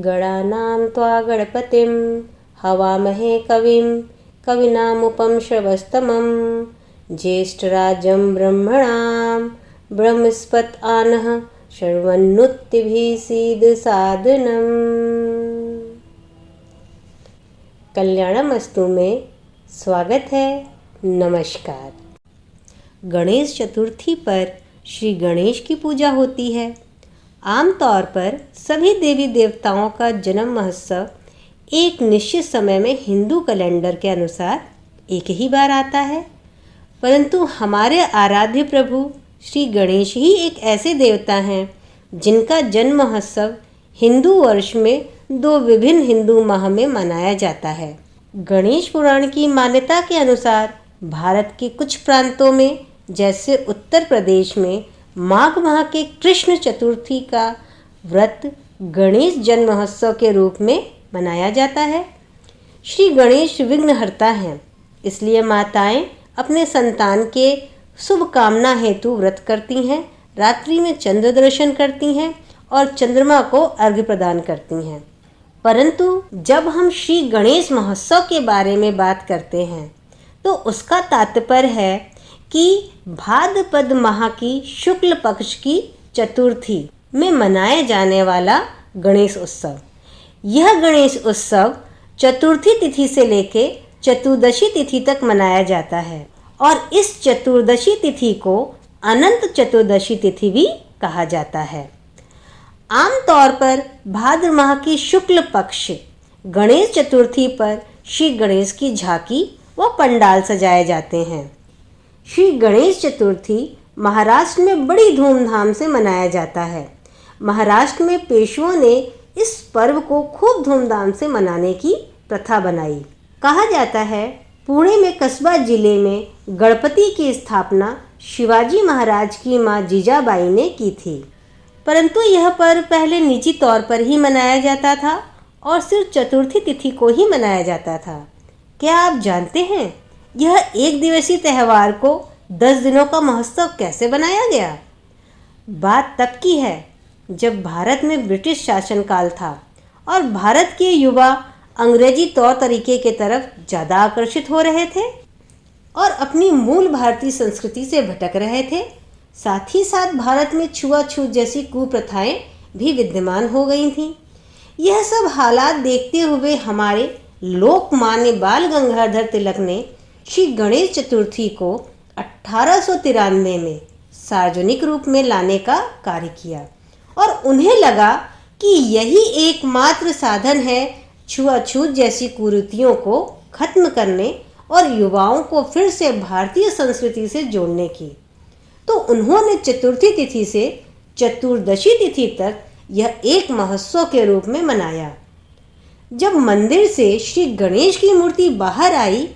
गणानां त्वा गणपतिं हवामहे कविं कविनामुपम श्रवस्तमं ज्येष्ठराजं ब्रह्मणां ब्रह्मस्पत आनः शर्वन्नुतिभिः सीदसादनम्। कल्याणमस्तु में स्वागत है। नमस्कार। गणेश चतुर्थी पर श्री गणेश की पूजा होती है। आमतौर पर सभी देवी देवताओं का जन्म महोत्सव एक निश्चित समय में हिंदू कैलेंडर के अनुसार एक ही बार आता है, परंतु हमारे आराध्य प्रभु श्री गणेश ही एक ऐसे देवता हैं जिनका जन्म महोत्सव हिंदू वर्ष में 2 विभिन्न हिंदू माह में मनाया जाता है। गणेश पुराण की मान्यता के अनुसार भारत के कुछ प्रांतों में जैसे उत्तर प्रदेश में माघ माह के कृष्ण चतुर्थी का व्रत गणेश जन्म महोत्सव के रूप में मनाया जाता है। श्री गणेश विघ्नहर्ता हैं, इसलिए माताएं अपने संतान के शुभ कामना हेतु व्रत करती हैं, रात्रि में चंद्र दर्शन करती हैं और चंद्रमा को अर्घ्य प्रदान करती हैं। परंतु जब हम श्री गणेश महोत्सव के बारे में बात करते हैं तो उसका तात्पर्य है कि भाद्रपद माह की शुक्ल पक्ष की चतुर्थी में मनाया जाने वाला गणेश उत्सव। यह गणेश उत्सव चतुर्थी तिथि से लेकर चतुर्दशी तिथि तक मनाया जाता है और इस चतुर्दशी तिथि को अनंत चतुर्दशी तिथि भी कहा जाता है। आमतौर पर भाद्र माह की शुक्ल पक्ष गणेश चतुर्थी पर श्री गणेश की झांकी व पंडाल सजाए जाते हैं। श्री गणेश चतुर्थी महाराष्ट्र में बड़ी धूमधाम से मनाया जाता है। महाराष्ट्र में पेशवों ने इस पर्व को खूब धूमधाम से मनाने की प्रथा बनाई। कहा जाता है पुणे में कस्बा जिले में गणपति की स्थापना शिवाजी महाराज की मां जीजाबाई ने की थी, परंतु यह पर्व पहले निजी तौर पर ही मनाया जाता था और सिर्फ चतुर्थी तिथि को ही मनाया जाता था। क्या आप जानते हैं यह एक दिवसीय त्यौहार को 10 दिनों का महोत्सव कैसे बनाया गया? बात तब की है जब भारत में ब्रिटिश शासनकाल था और भारत के युवा अंग्रेजी तौर तरीके के तरफ ज़्यादा आकर्षित हो रहे थे और अपनी मूल भारतीय संस्कृति से भटक रहे थे। साथ ही साथ भारत में छुआछूत जैसी कुप्रथाएं भी विद्यमान हो गई थीं। यह सब हालात देखते हुए हमारे लोकमान्य बाल गंगाधर तिलक ने श्री गणेश चतुर्थी को 1893 में सार्वजनिक रूप में लाने का कार्य किया और उन्हें लगा कि यही एकमात्र साधन है छुआछूत जैसी कुरीतियों को खत्म करने और युवाओं को फिर से भारतीय संस्कृति से जोड़ने की। तो उन्होंने चतुर्थी तिथि से चतुर्दशी तिथि तक यह एक महोत्सव के रूप में मनाया। जब मंदिर से श्री गणेश की मूर्ति बाहर आई,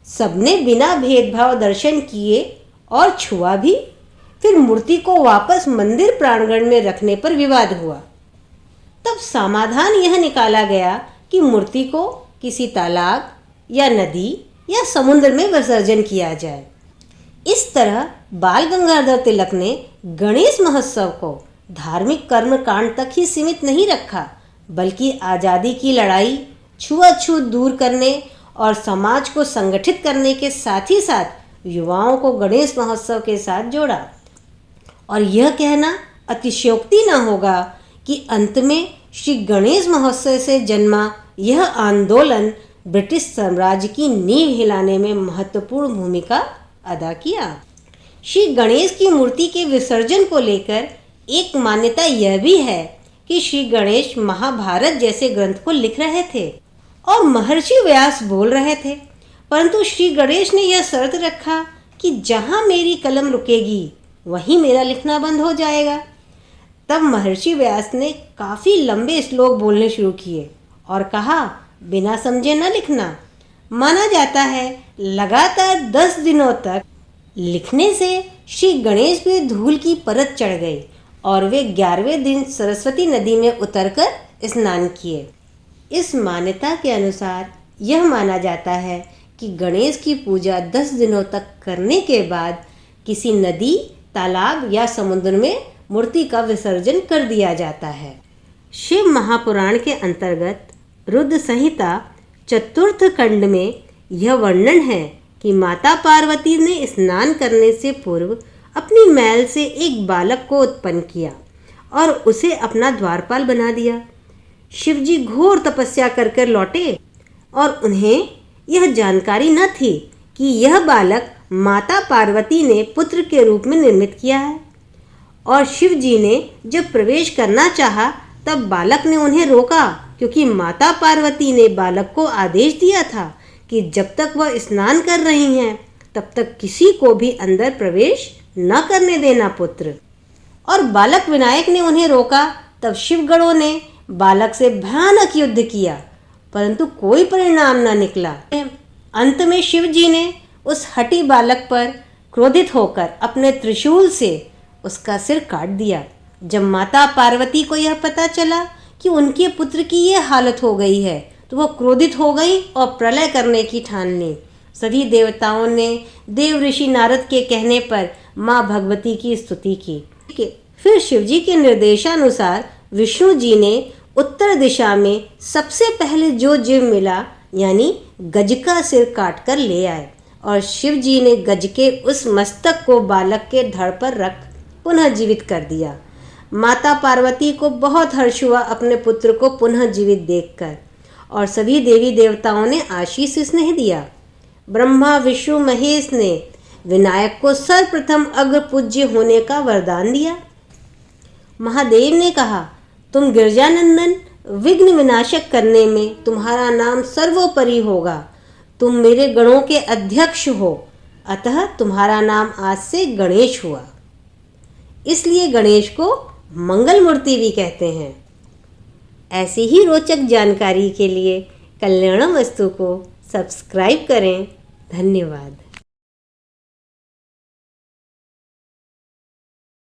सबने बिना भेदभाव दर्शन किए और छुआ भी। फिर मूर्ति को वापस मंदिर प्रांगण में रखने पर विवाद हुआ। तब समाधान यह निकाला गया कि मूर्ति को किसी तालाब या नदी या समुद्र में विसर्जन किया जाए। इस तरह बाल गंगाधर तिलक ने गणेश महोत्सव को धार्मिक कर्मकांड तक ही सीमित नहीं रखा, बल्कि आज़ादी की लड़ाई, छुआछूत दूर करने और समाज को संगठित करने के साथ ही साथ युवाओं को गणेश महोत्सव के साथ जोड़ा। और यह कहना अतिशयोक्ति न होगा कि अंत में श्री गणेश महोत्सव से जन्मा यह आंदोलन ब्रिटिश साम्राज्य की नींव हिलाने में महत्वपूर्ण भूमिका अदा किया। श्री गणेश की मूर्ति के विसर्जन को लेकर एक मान्यता यह भी है कि श्री गणेश महाभारत जैसे ग्रंथ को लिख रहे थे और महर्षि व्यास बोल रहे थे, परंतु श्री गणेश ने यह शर्त रखा कि जहाँ मेरी कलम रुकेगी वहीं मेरा लिखना बंद हो जाएगा। तब महर्षि व्यास ने काफ़ी लंबे श्लोक बोलने शुरू किए और कहा, बिना समझे न लिखना। माना जाता है लगातार 10 दिनों तक लिखने से श्री गणेश पे धूल की परत चढ़ गई और वे 11वें दिन सरस्वती नदी में उतरकर स्नान किए। इस मान्यता के अनुसार यह माना जाता है कि गणेश की पूजा 10 दिनों तक करने के बाद किसी नदी, तालाब या समुद्र में मूर्ति का विसर्जन कर दिया जाता है। शिव महापुराण के अंतर्गत रुद्र संहिता चतुर्थ खंड में यह वर्णन है कि माता पार्वती ने स्नान करने से पूर्व अपनी मैल से एक बालक को उत्पन्न किया और उसे अपना द्वारपाल बना दिया। शिवजी घोर तपस्या कर लौटे और उन्हें यह जानकारी न थी कि यह बालक माता पार्वती ने पुत्र के रूप में निर्मित किया है। और शिव जी ने जब प्रवेश करना चाहा तब बालक ने उन्हें रोका, क्योंकि माता पार्वती ने बालक को आदेश दिया था कि जब तक वह स्नान कर रही हैं तब तक किसी को भी अंदर प्रवेश न करने देना पुत्र। और बालक विनायक ने उन्हें रोका। तब शिवगणों ने बालक से भयानक युद्ध किया, परंतु कोई परिणाम न निकला। अंत में शिव जी ने उस हठी बालक पर क्रोधित होकर अपने त्रिशूल से उसका सिर काट दिया। जब माता पार्वती को यह पता चला कि उनके पुत्र की यह हालत हो गई है तो वह क्रोधित हो गई और प्रलय करने की ठान ली। सभी देवताओं ने देव ऋषि नारद के कहने पर माँ भगवती की स्तुति की। फिर शिवजी के निर्देशानुसार विष्णु जी ने उत्तर दिशा में सबसे पहले जो जीव मिला यानी गज का सिर काट कर ले आए और शिव जी ने गज के उस मस्तक को बालक के धड़ पर रख पुनः जीवित कर दिया। माता पार्वती को बहुत हर्ष हुआ अपने पुत्र को पुनः जीवित देखकर और सभी देवी देवताओं ने आशीष स्नेह दिया। ब्रह्मा विष्णु महेश ने विनायक को सर्वप्रथम अग्र पूज्य होने का वरदान दिया। महादेव ने कहा, तुम गिरजानंदन विघ्न विनाशक करने में तुम्हारा नाम सर्वोपरि होगा। तुम मेरे गणों के अध्यक्ष हो, अतः तुम्हारा नाम आज से गणेश हुआ। इसलिए गणेश को मंगल मूर्ति भी कहते हैं। ऐसी ही रोचक जानकारी के लिए कल्याणमस्तु को सब्सक्राइब करें। धन्यवाद।